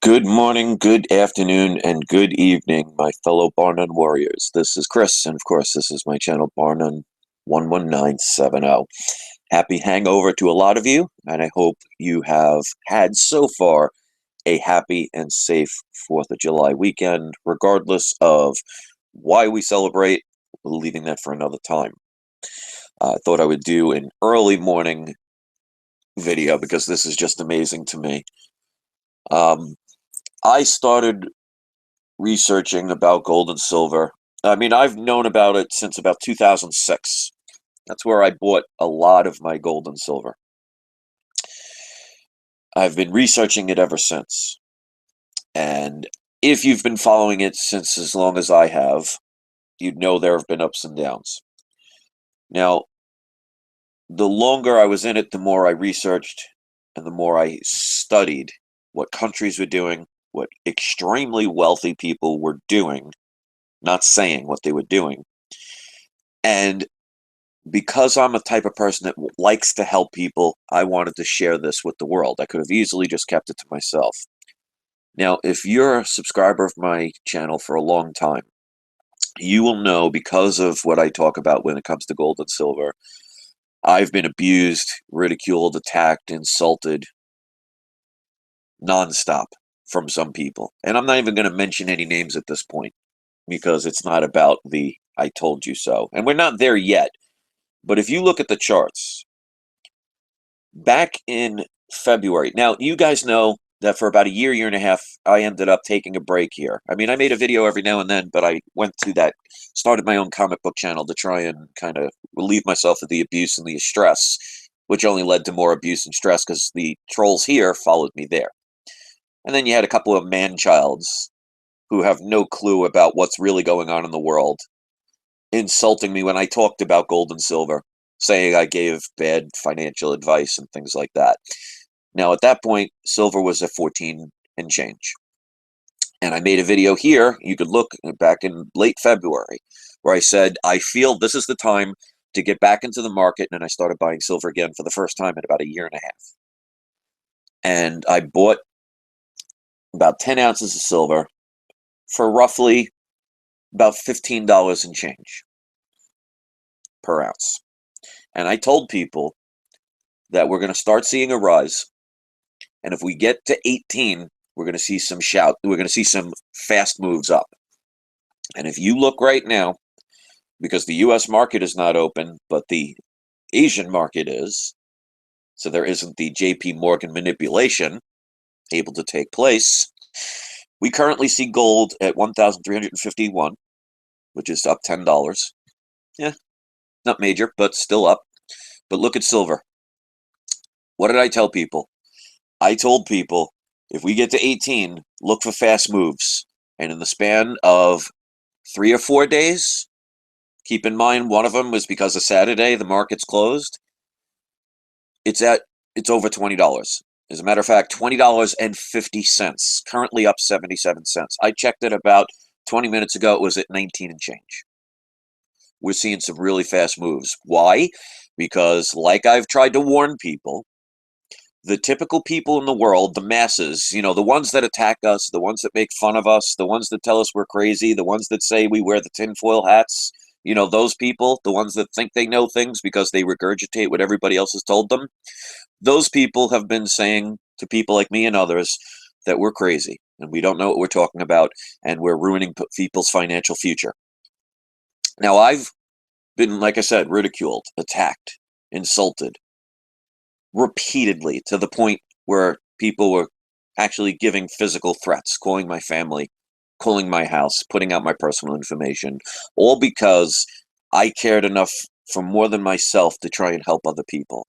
Good morning, good afternoon, and good evening, my fellow Barnum warriors. This is Chris, and of course, this is my channel, Barnum 11970. Happy hangover to a lot of you, and I hope you have had so far a happy and safe 4th of July weekend, regardless of why we celebrate. We're leaving that for another time. I thought I would do an early morning video because this is just amazing to me. I started researching about gold and silver. I mean, I've known about it since about 2006. That's where I bought a lot of my gold and silver. I've been researching it ever since. And if you've been following it since as long as I have, you'd know there have been ups and downs. Now, the longer I was in it, the more I researched and the more I studied what countries were doing, what extremely wealthy people were doing, not saying what they were doing. And because I'm a type of person that likes to help people, I wanted to share this with the world. I could have easily just kept it to myself. Now, if you're a subscriber of my channel for a long time, you will know, because of what I talk about when it comes to gold and silver, I've been abused, ridiculed, attacked, insulted nonstop from some people. And I'm not even going to mention any names at this point because it's not about the I told you so. And we're not there yet. But if you look at the charts, back in February, now you guys know that for about a year and a half, I ended up taking a break here. I mean, I made a video every now and then, but I went to started my own comic book channel to try and kind of relieve myself of the abuse and the stress, which only led to more abuse and stress because the trolls here followed me there. And then you had a couple of man-childs who have no clue about what's really going on in the world, insulting me when I talked about gold and silver, saying I gave bad financial advice and things like that. Now, at that point, silver was at 14 and change. And I made a video here, you could look back in late February, where I said, I feel this is the time to get back into the market, and I started buying silver again for the first time in about a year and a half. And I bought about 10 ounces of silver for roughly about $15 and change per ounce. And I told people that we're going to start seeing a rise. And if we get to 18, we're going to see we're going to see some fast moves up. And if you look right now, because the US market is not open, but the Asian market is, so there isn't the JP Morgan manipulation able to take place, we currently see gold at 1,351, which is up $10. Yeah, not major, but still up. But look at silver. What did I tell people? I told people, if we get to 18, look for fast moves. And in the span of 3 or 4 days, keep in mind one of them was because of Saturday, the market's closed, it's over $20. As a matter of fact, $20.50, currently up 77 cents. I checked it about 20 minutes ago, it was at 19 and change. We're seeing some really fast moves. Why? Because, like I've tried to warn people, the typical people in the world, the masses, you know, the ones that attack us, the ones that make fun of us, the ones that tell us we're crazy, the ones that say we wear the tinfoil hats, you know, those people, the ones that think they know things because they regurgitate what everybody else has told them, those people have been saying to people like me and others that we're crazy and we don't know what we're talking about and we're ruining people's financial future. Now, I've been, like I said, ridiculed, attacked, insulted repeatedly to the point where people were actually giving physical threats, calling my family, calling my house, putting out my personal information, all because I cared enough for more than myself to try and help other people.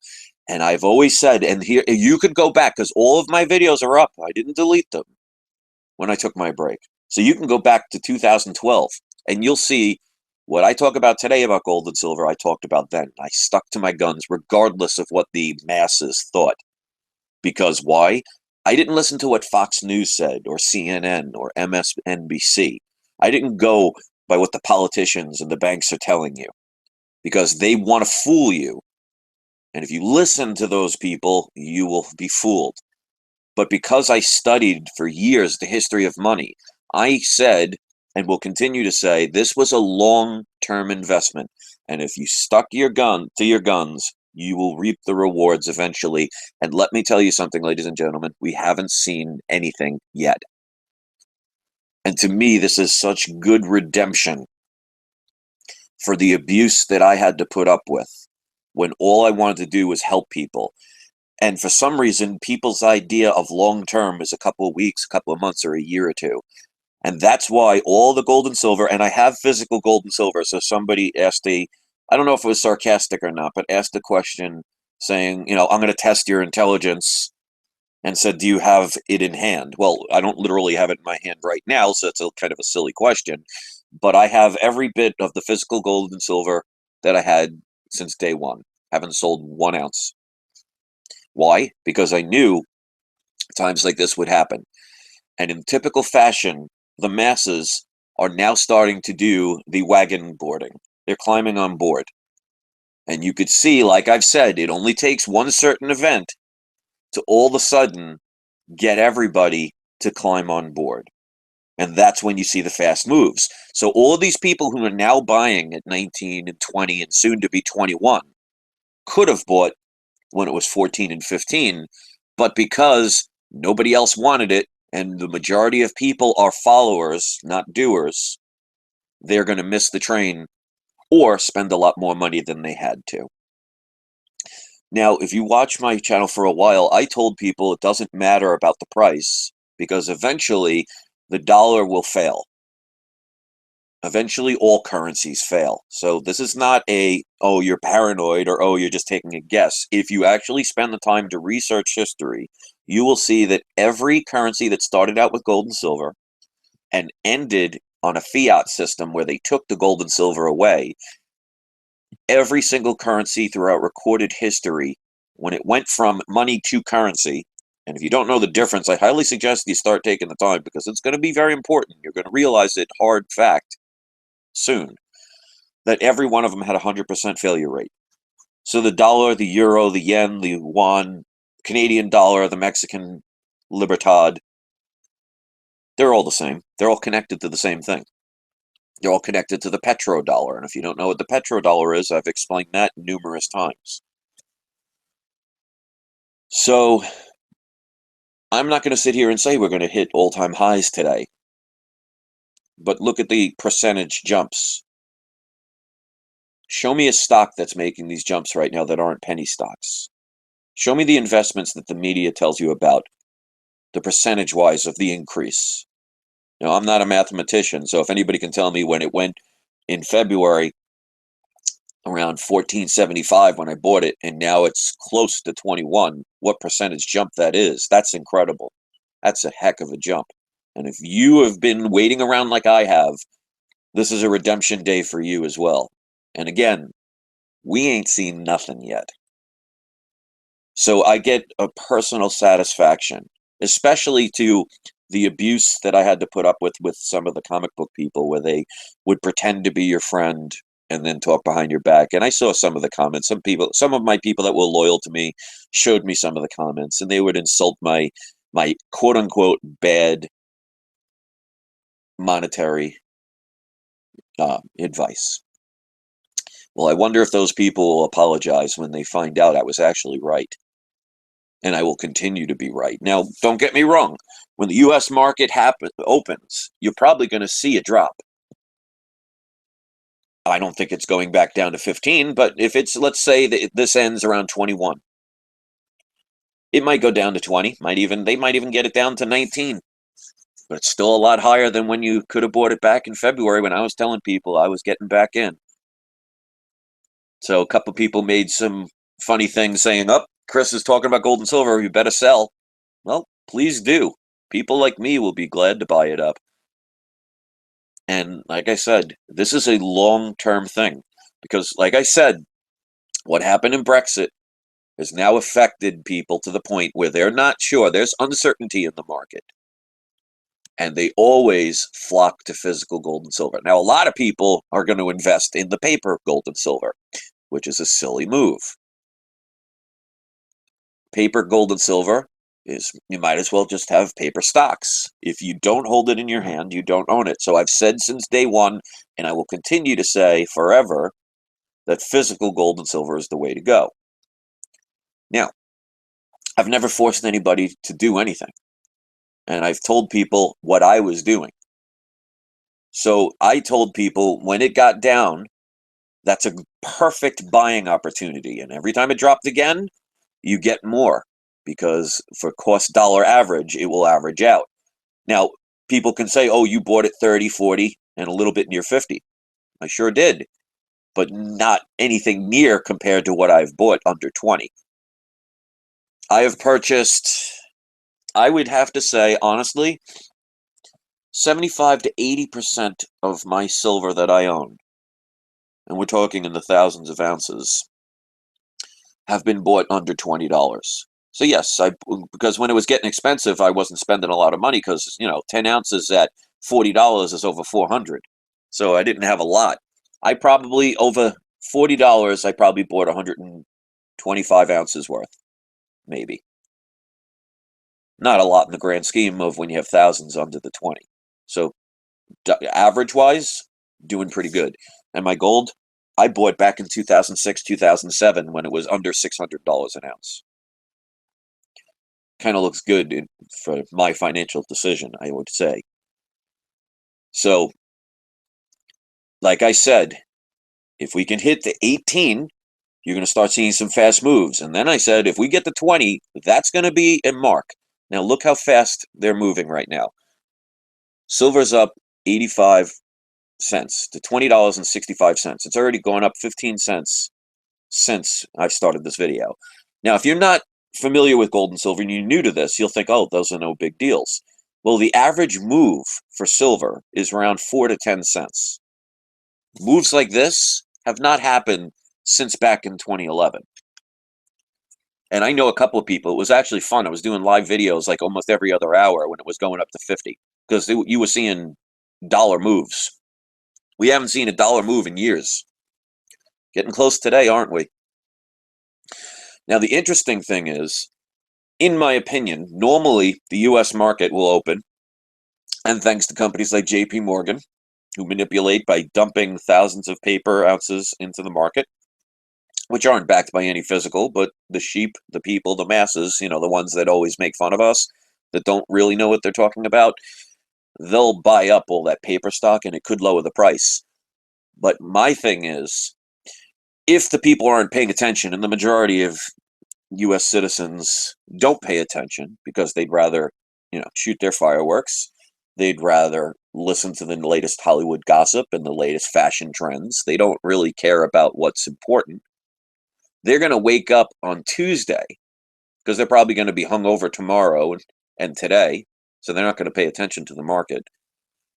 And I've always said, and here you could go back because all of my videos are up. I didn't delete them when I took my break. So you can go back to 2012 and you'll see what I talk about today about gold and silver, I talked about then. I stuck to my guns regardless of what the masses thought. Because why? I didn't listen to what Fox News said or CNN or MSNBC. I didn't go by what the politicians and the banks are telling you because they want to fool you. And if you listen to those people, you will be fooled. But because I studied for years the history of money, I said, and will continue to say, this was a long-term investment. And if you stuck your gun to your guns, you will reap the rewards eventually. And let me tell you something, ladies and gentlemen, we haven't seen anything yet. And to me, this is such good redemption for the abuse that I had to put up with when all I wanted to do was help people. And for some reason, people's idea of long-term is a couple of weeks, a couple of months, or a year or two. And that's why all the gold and silver, and I have physical gold and silver. So somebody asked I don't know if it was sarcastic or not, but asked a question saying, I'm going to test your intelligence, and said, do you have it in hand? Well, I don't literally have it in my hand right now, so it's a kind of a silly question. But I have every bit of the physical gold and silver that I had since day one. Haven't sold 1 ounce. Why? Because I knew times like this would happen. And in typical fashion, the masses are now starting to do the wagon boarding. They're climbing on board. And you could see, like I've said, it only takes one certain event to all of a sudden get everybody to climb on board. And that's when you see the fast moves. So all of these people who are now buying at 19 and 20 and soon to be 21 could have bought when it was 14 and 15, but because nobody else wanted it, and the majority of people are followers, not doers, they're going to miss the train or spend a lot more money than they had to. Now, if you watch my channel for a while, I told people it doesn't matter about the price because eventually the dollar will fail. Eventually, all currencies fail. So this is not oh, you're paranoid, or, oh, you're just taking a guess. If you actually spend the time to research history, you will see that every currency that started out with gold and silver and ended on a fiat system where they took the gold and silver away, every single currency throughout recorded history, when it went from money to currency, and if you don't know the difference, I highly suggest you start taking the time because it's going to be very important. You're going to realize it, hard fact, soon, that every one of them had a 100% failure rate. So the dollar, the euro, the yen, the yuan, Canadian dollar, the Mexican libertad, they're all the same. They're all connected to the same thing. They're all connected to the petrodollar. And if you don't know what the petrodollar is, I've explained that numerous times. So I'm not going to sit here and say we're going to hit all-time highs today. But look at the percentage jumps. Show me a stock that's making these jumps right now that aren't penny stocks. Show me the investments that the media tells you about, the percentage-wise of the increase. Now, I'm not a mathematician, so if anybody can tell me when it went in February around 1475 when I bought it, and now it's close to 21, what percentage jump that is, that's incredible. That's a heck of a jump. And if you have been waiting around like I have, this is a redemption day for you as well. And again, we ain't seen nothing yet. So I get a personal satisfaction, especially to the abuse that I had to put up with some of the comic book people where they would pretend to be your friend and then talk behind your back. And I saw some of the comments. Some of my people that were loyal to me showed me some of the comments, and they would insult my quote unquote bad monetary advice. Well, I wonder if those people will apologize when they find out I was actually right. And I will continue to be right. Now, don't get me wrong. When the U.S. market opens, you're probably going to see a drop. I don't think it's going back down to 15, but if it's, let's say that this ends around 21, it might go down to 20. They might even get it down to 19. But it's still a lot higher than when you could have bought it back in February when I was telling people I was getting back in. So a couple people made some funny things saying, oh, Chris is talking about gold and silver, you better sell. Well, please do. People like me will be glad to buy it up. And like I said, this is a long-term thing. Because like I said, what happened in Brexit has now affected people to the point where they're not sure. There's uncertainty in the market. And they always flock to physical gold and silver. Now, a lot of people are going to invest in the paper gold and silver, which is a silly move. Paper gold and silver is you might as well just have paper stocks. If you don't hold it in your hand, you don't own it. So I've said since day one, and I will continue to say forever, that physical gold and silver is the way to go. Now, I've never forced anybody to do anything, and I've told people what I was doing. So I told people when it got down, that's a perfect buying opportunity. And every time it dropped again, you get more, because for cost dollar average, it will average out. Now, people can say, oh, you bought it 30, 40, and a little bit near 50. I sure did, but not anything near compared to what I've bought under 20. I have purchased, I would have to say, honestly, 75 to 80% of my silver that I own, and we're talking in the thousands of ounces, have been bought under $20. So yes, because when it was getting expensive, I wasn't spending a lot of money, because 10 ounces at $40 is over 400. So I didn't have a lot. I probably over $40, I probably bought 125 ounces worth, maybe. Not a lot in the grand scheme of when you have thousands under the 20. So average wise, doing pretty good. And my gold, I bought back in 2006, 2007 when it was under $600 an ounce. Kind of looks good for my financial decision, I would say. So, like I said, if we can hit the 18, you're going to start seeing some fast moves. And then I said, if we get to 20, that's going to be a mark. Now, look how fast they're moving right now. Silver's up 85 cents to $20.65. It's already gone up 15 cents since I started this video. Now, if you're not familiar with gold and silver and you're new to this, you'll think, oh, those are no big deals. Well, the average move for silver is around 4 to 10 cents. Moves like this have not happened since back in 2011. And I know a couple of people. It was actually fun. I was doing live videos like almost every other hour when it was going up to 50, because you were seeing dollar moves. We haven't seen a dollar move in years. Getting close today, aren't we? Now, the interesting thing is, in my opinion, normally the U.S. market will open, and thanks to companies like JP Morgan, who manipulate by dumping thousands of paper ounces into the market, which aren't backed by any physical, but the sheep, the people, the masses, the ones that always make fun of us, that don't really know what they're talking about, they'll buy up all that paper stock, and it could lower the price. But my thing is, if the people aren't paying attention, and the majority of U.S. citizens don't pay attention because they'd rather, shoot their fireworks, they'd rather listen to the latest Hollywood gossip and the latest fashion trends, they don't really care about what's important, they're going to wake up on Tuesday, because they're probably going to be hungover tomorrow and today, so they're not going to pay attention to the market.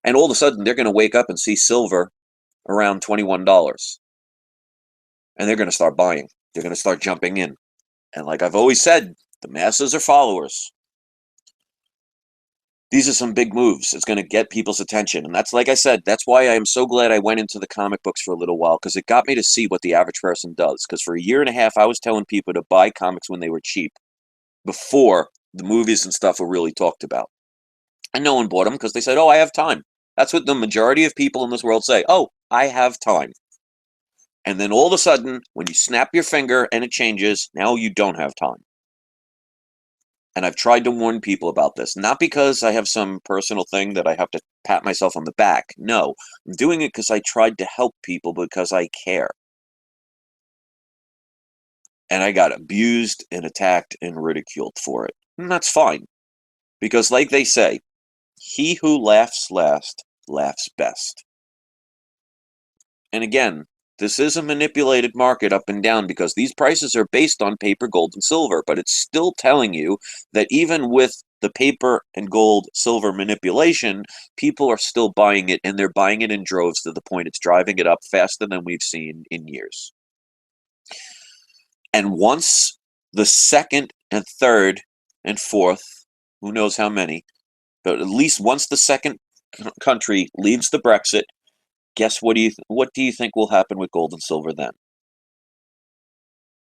And all of a sudden, they're going to wake up and see silver around $21. And they're going to start buying. They're going to start jumping in. And like I've always said, the masses are followers. These are some big moves. It's going to get people's attention. And that's, like I said, that's why I'm so glad I went into the comic books for a little while, because it got me to see what the average person does. Because for a year and a half, I was telling people to buy comics when they were cheap, before the movies and stuff were really talked about. And no one bought them because they said, oh, I have time. That's what the majority of people in this world say. Oh, I have time. And then all of a sudden, when you snap your finger and it changes, now you don't have time. And I've tried to warn people about this, not because I have some personal thing that I have to pat myself on the back. No, I'm doing it because I tried to help people, because I care. And I got abused and attacked and ridiculed for it. And that's fine. Because like they say, he who laughs last laughs best. And again, this is a manipulated market up and down, because these prices are based on paper, gold, and silver, but it's still telling you that even with the paper and gold, silver manipulation, people are still buying it, and they're buying it in droves to the point it's driving it up faster than we've seen in years. And once the second and third and fourth, who knows how many, but at least once the second country leaves the Brexit, guess what do you think will happen with gold and silver then?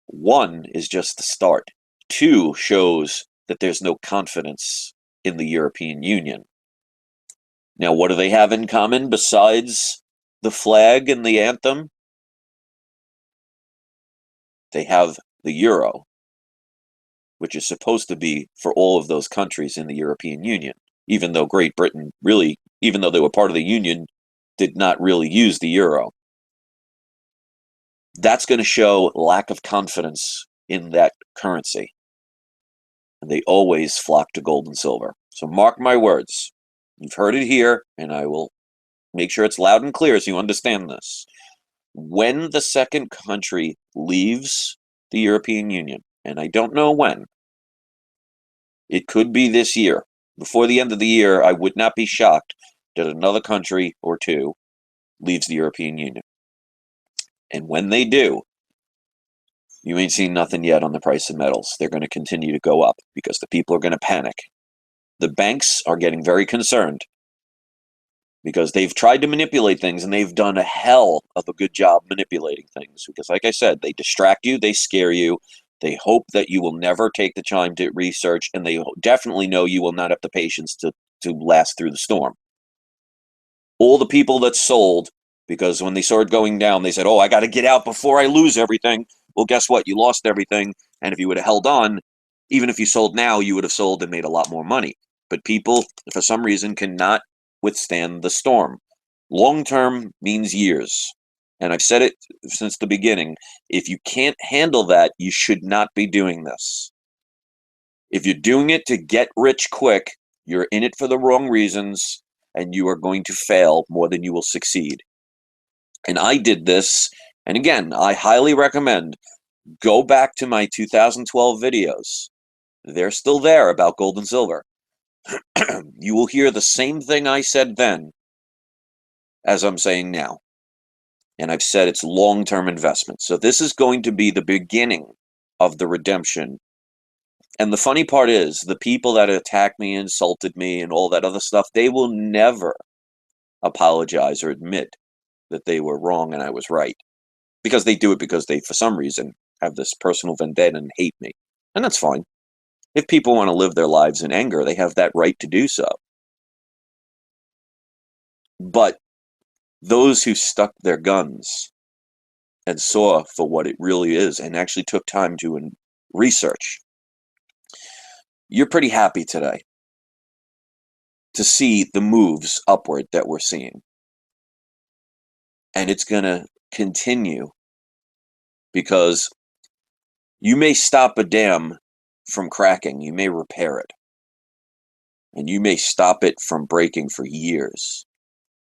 One is just the start. Two shows that there's no confidence in the European Union. Now, what do they have in common besides the flag and the anthem? They have the euro, which is supposed to be for all of those countries in the European Union, even though Great Britain really, even though they were part of the Union, did not really use the euro. That's going to show lack of confidence in that currency. And they always flock to gold and silver. So mark my words. You've heard it here, and I will make sure it's loud and clear so you understand this. When the second country leaves the European Union, and I don't know when, it could be this year. Before the end of the year, I would not be shocked that another country or two leaves the European Union. And when they do, you ain't seen nothing yet on the price of metals. They're going to continue to go up because the people are going to panic. The banks are getting very concerned because they've tried to manipulate things, and they've done a hell of a good job manipulating things. Because like I said, they distract you, they scare you, they hope that you will never take the time to research, and they definitely know you will not have the patience to last through the storm. All the people that sold, because when they saw it going down, they said, oh, I got to get out before I lose everything. Well, guess what? You lost everything. And if you would have held on, even if you sold now, you would have sold and made a lot more money. But people, for some reason, cannot withstand the storm. Long-term means years. And I've said it since the beginning. If you can't handle that, you should not be doing this. If you're doing it to get rich quick, you're in it for the wrong reasons, and you are going to fail more than you will succeed. And I did this, and again, I highly recommend go back to my 2012 videos. They're still there about gold and silver. You will hear the same thing I said then as I'm saying now. And I've said it's long-term investment. So this is going to be the beginning of the redemption. And the funny part is, the people that attacked me, insulted me, and all that other stuff, they will never apologize or admit that they were wrong and I was right. Because they do it because they, for some reason, have this personal vendetta and hate me. And that's fine. If people want to live their lives in anger, they have that right to do so. But those who stuck their guns and saw for what it really is and actually took time to research, you're pretty happy today to see the moves upward that we're seeing. And it's going to continue because you may stop a dam from cracking, you may repair it, and you may stop it from breaking for years.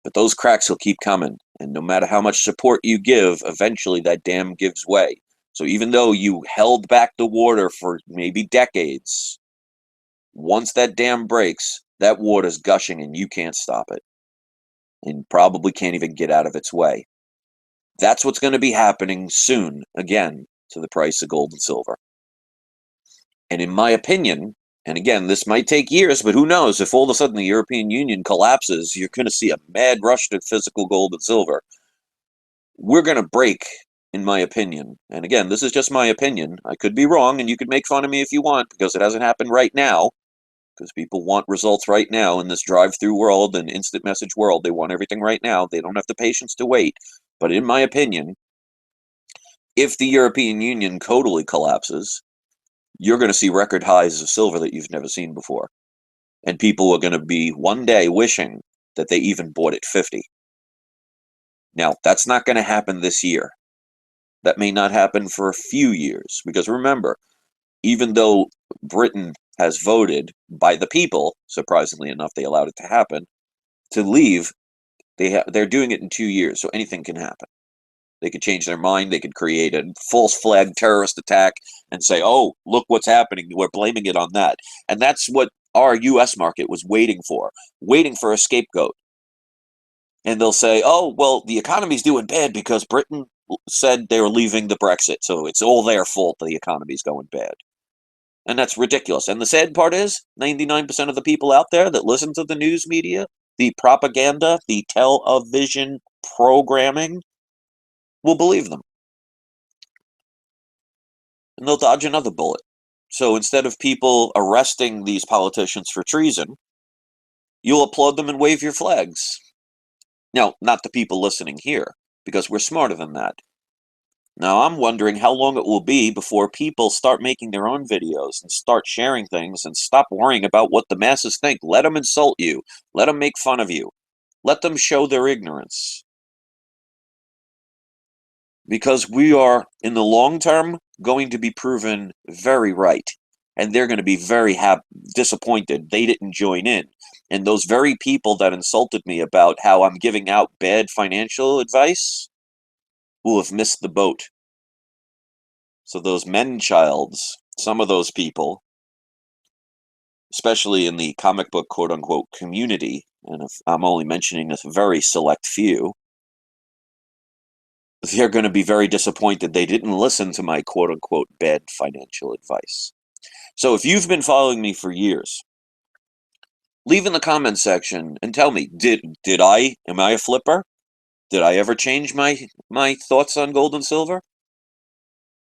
But those cracks will keep coming, and no matter how much support you give, eventually that dam gives way. So even though you held back the water for maybe decades, once that dam breaks, that water's gushing and you can't stop it. And probably can't even get out of its way. That's what's going to be happening soon, again, to the price of gold and silver. And in my opinion, and again, this might take years, but who knows, if all of a sudden the European Union collapses, you're going to see a mad rush to physical gold and silver. We're going to break, in my opinion. And again, this is just my opinion. I could be wrong, and you could make fun of me if you want, because it hasn't happened right now. Because people want results right now in this drive-through world and instant message world. They want everything right now. They don't have the patience to wait. But in my opinion, if the European Union totally collapses, you're going to see record highs of silver that you've never seen before. And people are going to be one day wishing that they even bought at 50. Now, that's not going to happen this year. That may not happen for a few years. Because remember, even though Britain has voted by the people, surprisingly enough, they allowed it to happen, to leave, they're doing it in 2 years, so anything can happen. They could change their mind. They could create a false flag terrorist attack and say, oh, look what's happening. We're blaming it on that. And that's what our U.S. market was waiting for a scapegoat. And they'll say, oh, well, the economy's doing bad because Britain said they were leaving the Brexit, so it's all their fault that the economy's going bad. And that's ridiculous. And the sad part is, 99% of the people out there that listen to the news media, the propaganda, the television programming, will believe them. And they'll dodge another bullet. So instead of people arresting these politicians for treason, you'll applaud them and wave your flags. Now, not the people listening here, because we're smarter than that. Now, I'm wondering how long it will be before people start making their own videos and start sharing things and stop worrying about what the masses think. Let them insult you. Let them make fun of you. Let them show their ignorance. Because we are, in the long term, going to be proven very right. And they're going to be very disappointed they didn't join in. And those very people that insulted me about how I'm giving out bad financial advice will have missed the boat. So those Menchilds, some of those people, especially in the comic book quote-unquote community, and if I'm only mentioning a very select few, they're going to be very disappointed they didn't listen to my quote-unquote bad financial advice. So if you've been following me for years, leave in the comment section and tell me, am I a flipper? Did I ever change my thoughts on gold and silver?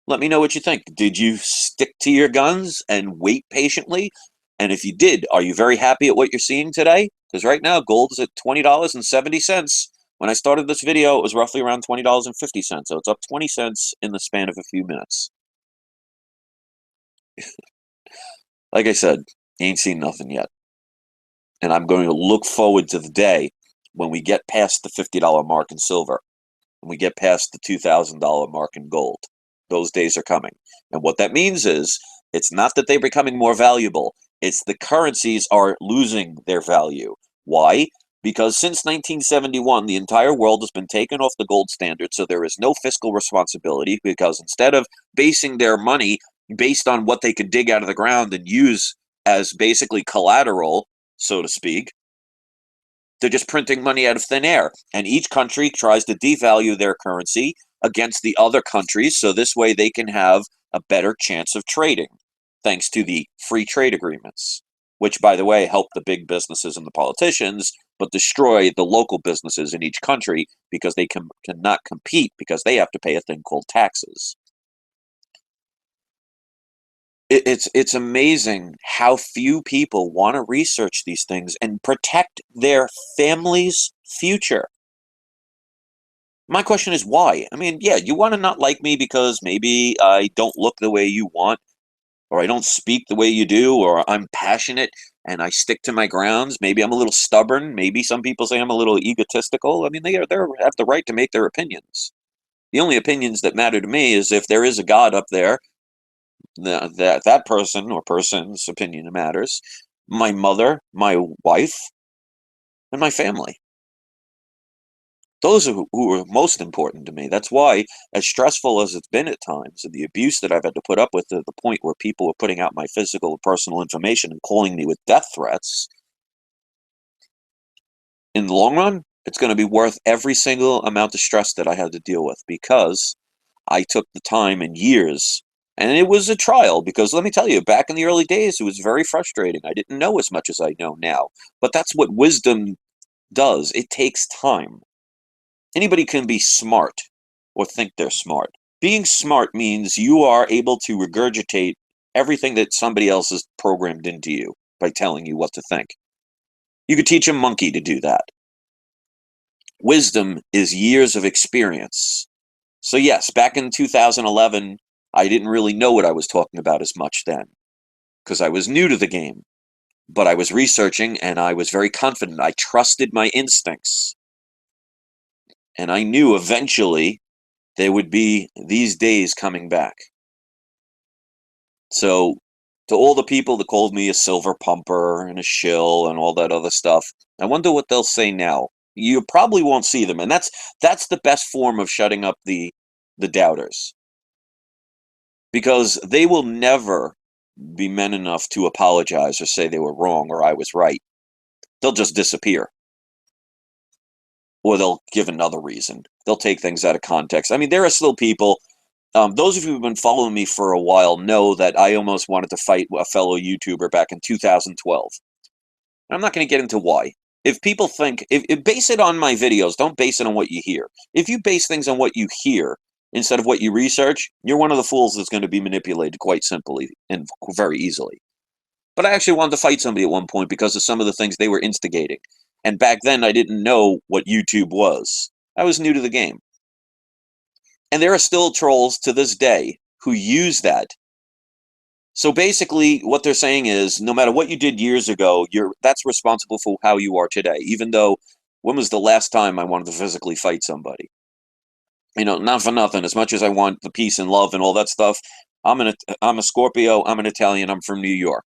Let me know what you think. Did you stick to your guns and wait patiently? And if you did, are you very happy at what you're seeing today? Because right now, gold is at $20.70. When I started this video, it was roughly around $20.50. So it's up 20 cents in the span of a few minutes. Like I said, ain't seen nothing yet. And I'm going to look forward to the day when we get past the $50 mark in silver, and we get past the $2,000 mark in gold. Those days are coming. And what that means is, it's not that they're becoming more valuable, it's the currencies are losing their value. Why? Because since 1971, the entire world has been taken off the gold standard, so there is no fiscal responsibility, because instead of basing their money based on what they could dig out of the ground and use as basically collateral, so to speak, they're just printing money out of thin air. And each country tries to devalue their currency against the other countries, so this way they can have a better chance of trading, thanks to the free trade agreements, which, by the way, help the big businesses and the politicians, but destroy the local businesses in each country because they cannot compete because they have to pay a thing called taxes. It's amazing how few people want to research these things and protect their family's future. My question is why? I mean, yeah, you want to not like me because maybe I don't look the way you want, or I don't speak the way you do, or I'm passionate and I stick to my grounds. Maybe I'm a little stubborn. Maybe some people say I'm a little egotistical. I mean, they have the right to make their opinions. The only opinions that matter to me is if there is a God up there, that person or person's opinion matters. My mother, my wife, and my family. Those are who are most important to me. That's why, as stressful as it's been at times, and the abuse that I've had to put up with, to the point where people were putting out my physical and personal information and calling me with death threats, in the long run, it's going to be worth every single amount of stress that I had to deal with, because I took the time and years. And it was a trial, because let me tell you, back in the early days, it was very frustrating. I didn't know as much as I know now. But that's what wisdom does. It takes time. Anybody can be smart or think they're smart. Being smart means you are able to regurgitate everything that somebody else has programmed into you by telling you what to think. You could teach a monkey to do that. Wisdom is years of experience. So yes, back in 2011, I didn't really know what I was talking about as much then, because I was new to the game. But I was researching, and I was very confident. I trusted my instincts. And I knew eventually there would be these days coming back. So to all the people that called me a silver pumper and a shill and all that other stuff, I wonder what they'll say now. You probably won't see them, and that's the best form of shutting up the doubters. Because they will never be men enough to apologize or say they were wrong or I was right. They'll just disappear. Or they'll give another reason. They'll take things out of context. I mean, there are still people, those of you who've been following me for a while know that I almost wanted to fight a fellow YouTuber back in 2012. And I'm not going to get into why. If people think, if base it on my videos, don't base it on what you hear. If you base things on what you hear, instead of what you research, you're one of the fools that's going to be manipulated quite simply and very easily. But I actually wanted to fight somebody at one point because of some of the things they were instigating. And back then, I didn't know what YouTube was. I was new to the game. And there are still trolls to this day who use that. So basically, what they're saying is, no matter what you did years ago, that's responsible for how you are today. Even though, when was the last time I wanted to physically fight somebody? You know, not for nothing. As much as I want the peace and love and all that stuff, I'm a Scorpio. I'm an Italian. I'm from New York.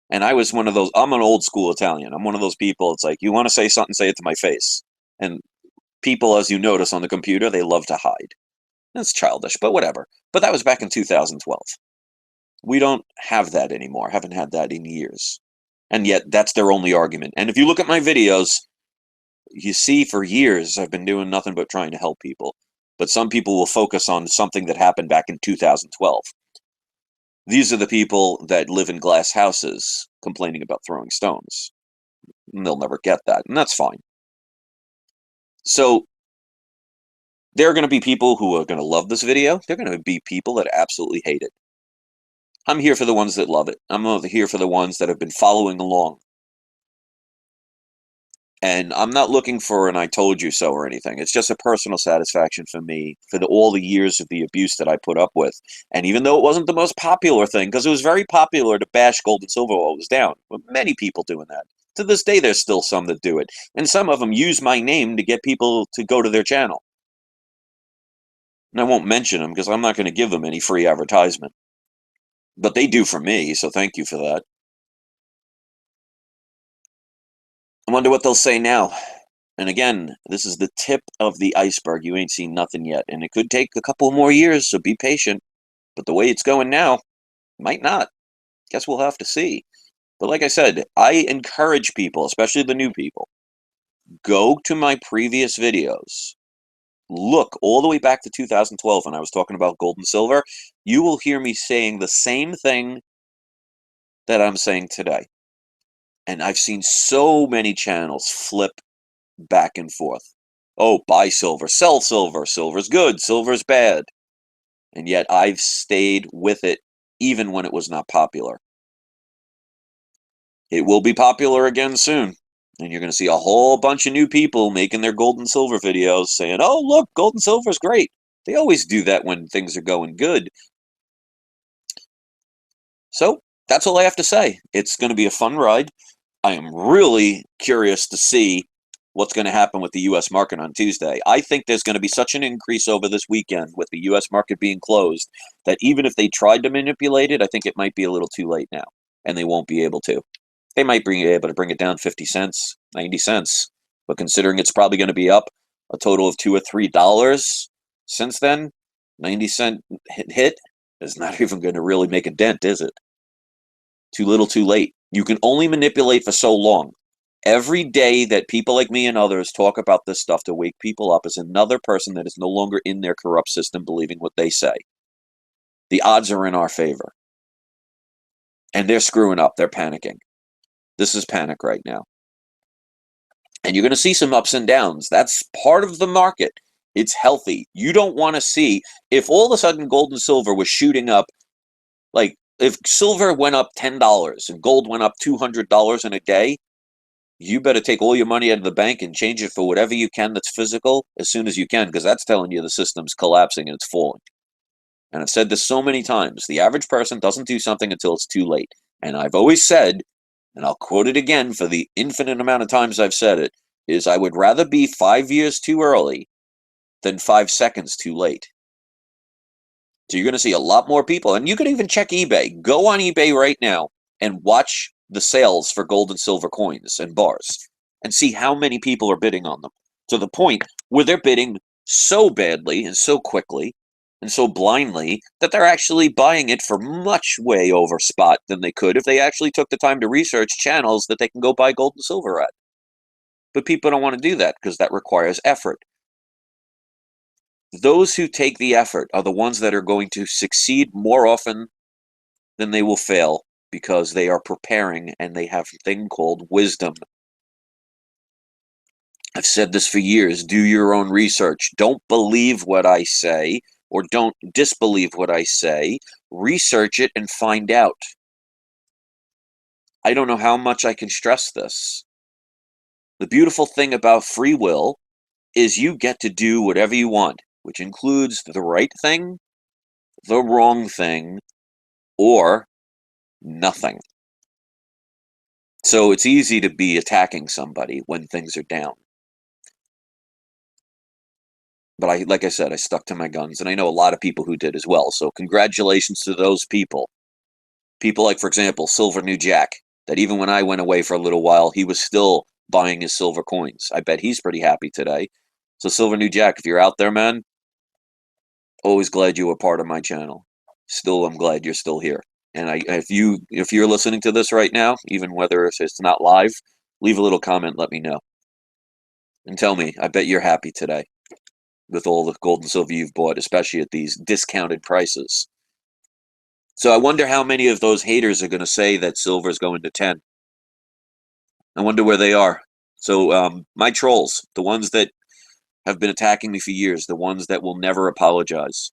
And I was one of those, I'm an old school Italian. I'm one of those people, it's like, you want to say something, say it to my face. And people, as you notice on the computer, they love to hide. It's childish, but whatever. But that was back in 2012. We don't have that anymore. Haven't had that in years. And yet, that's their only argument. And if you look at my videos, you see for years I've been doing nothing but trying to help people. But some people will focus on something that happened back in 2012. These are the people that live in glass houses complaining about throwing stones. And they'll never get that, and that's fine. So there are going to be people who are going to love this video. There are going to be people that absolutely hate it. I'm here for the ones that love it. I'm here for the ones that have been following along. And I'm not looking for an I told you so or anything. It's just a personal satisfaction for me for all the years of the abuse that I put up with. And even though it wasn't the most popular thing, because it was very popular to bash gold and silver while it was down, but many people doing that. To this day, there's still some that do it. And some of them use my name to get people to go to their channel. And I won't mention them because I'm not going to give them any free advertisement. But they do for me, so thank you for that. I wonder what they'll say now. And again, this is the tip of the iceberg. You ain't seen nothing yet. And it could take a couple more years, so be patient. But the way it's going now, might not. Guess we'll have to see. But like I said, I encourage people, especially the new people, go to my previous videos. Look all the way back to 2012 when I was talking about gold and silver. You will hear me saying the same thing that I'm saying today. And I've seen so many channels flip back and forth. Oh, buy silver, sell silver, silver's good, silver's bad. And yet I've stayed with it even when it was not popular. It will be popular again soon. And you're going to see a whole bunch of new people making their gold and silver videos saying, oh, look, gold and silver's great. They always do that when things are going good. So that's all I have to say. It's going to be a fun ride. I am really curious to see what's going to happen with the U.S. market on Tuesday. I think there's going to be such an increase over this weekend with the U.S. market being closed that even if they tried to manipulate it, I think it might be a little too late now, and they won't be able to. They might be able to bring it down 50 cents, 90 cents, but considering it's probably going to be up a total of $2 or $3 since then, 90-cent hit is not even going to really make a dent, is it? Too little, too late. You can only manipulate for so long. Every day that people like me and others talk about this stuff to wake people up is another person that is no longer in their corrupt system believing what they say. The odds are in our favor. And they're screwing up. They're panicking. This is panic right now. And you're going to see some ups and downs. That's part of the market. It's healthy. You don't want to see, if all of a sudden gold and silver was shooting up, like if silver went up $10 and gold went up $200 in a day, you better take all your money out of the bank and change it for whatever you can that's physical as soon as you can, because that's telling you the system's collapsing and it's falling. And I've said this so many times. The average person doesn't do something until it's too late. And I've always said, and I'll quote it again for the infinite amount of times I've said it, is I would rather be 5 years too early than 5 seconds too late. So you're going to see a lot more people. And you can even check eBay. Go on eBay right now and watch the sales for gold and silver coins and bars and see how many people are bidding on them, to the point where they're bidding so badly and so quickly and so blindly that they're actually buying it for much way over spot than they could if they actually took the time to research channels that they can go buy gold and silver at. But people don't want to do that because that requires effort. Those who take the effort are the ones that are going to succeed more often than they will fail, because they are preparing and they have a thing called wisdom. I've said this for years. Do your own research. Don't believe what I say or don't disbelieve what I say, research it and find out. I don't know how much I can stress this. The beautiful thing about free will is you get to do whatever you want, which includes the right thing, the wrong thing, or nothing. So it's easy to be attacking somebody when things are down. But like I said, I stuck to my guns, and I know a lot of people who did as well. So congratulations to those people. People like, for example, Silver New Jack, that even when I went away for a little while, he was still buying his silver coins. I bet he's pretty happy today. So Silver New Jack, if you're out there, man, always glad you were part of my channel. Still, I'm glad you're still here. And if you're listening to this right now, even whether it's not live, leave a little comment, let me know. And tell me, I bet you're happy today with all the gold and silver you've bought, especially at these discounted prices. So I wonder how many of those haters are going to say that silver is going to 10. I wonder where they are. So my trolls, the ones that have been attacking me for years, the ones that will never apologize,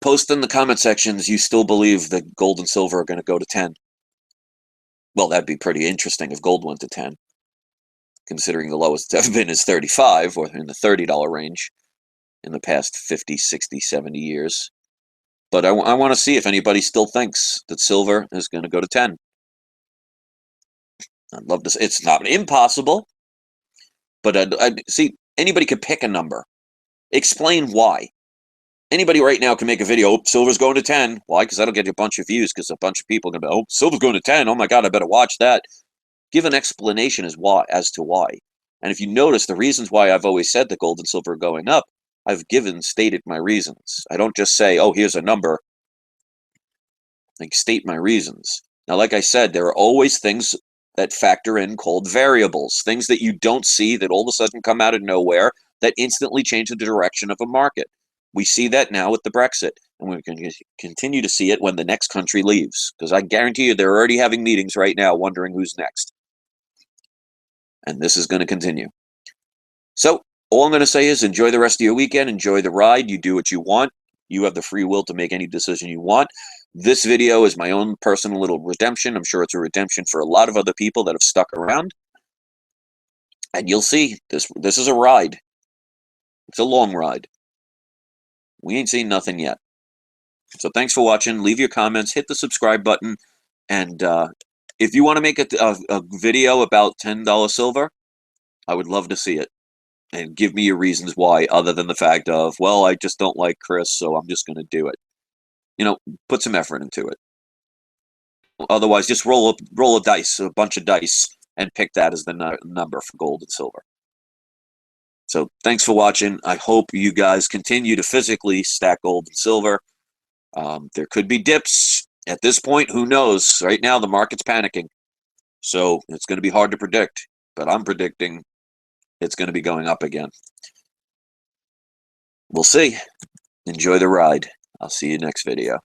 post in the comment sections you still believe that gold and silver are going to go to 10. Well, that'd be pretty interesting if gold went to 10, considering the lowest it's ever been is 35, or in the $30 range in the past 50, 60, 70 years. But I want to see if anybody still thinks that silver is going to go to 10. I'd love to say it's not impossible, but I'd see anybody could pick a number. Explain why. Anybody right now can make a video, oh, silver's going to 10. Why? Because that'll get you a bunch of views, because a bunch of people are going to be, oh, silver's going to 10. Oh my God, I better watch that. Give an explanation as to why. And if you notice, the reasons why I've always said that gold and silver are going up, I've stated my reasons. I don't just say, oh, here's a number. I state my reasons. Now, like I said, there are always things that factor in called variables, things that you don't see that all of a sudden come out of nowhere that instantly change the direction of a market. We see that now with the Brexit, and we're going to continue to see it when the next country leaves, because I guarantee you they're already having meetings right now wondering who's next. And this is going to continue. So all I'm going to say is enjoy the rest of your weekend, enjoy the ride, you do what you want. You have the free will to make any decision you want. This video is my own personal little redemption. I'm sure it's a redemption for a lot of other people that have stuck around. And you'll see, this is a ride. It's a long ride. We ain't seen nothing yet. So thanks for watching. Leave your comments. Hit the subscribe button. And if you want to make a video about $10 silver, I would love to see it. And give me your reasons why, other than the fact of, well, I just don't like Chris, so I'm just going to do it. You know, put some effort into it. Otherwise, just roll a dice, a bunch of dice, and pick that as the number for gold and silver. So thanks for watching. I hope you guys continue to physically stack gold and silver. There could be dips. At this point, who knows? Right now, the market's panicking. So it's going to be hard to predict. But I'm predicting it's going to be going up again. We'll see. Enjoy the ride. I'll see you next video.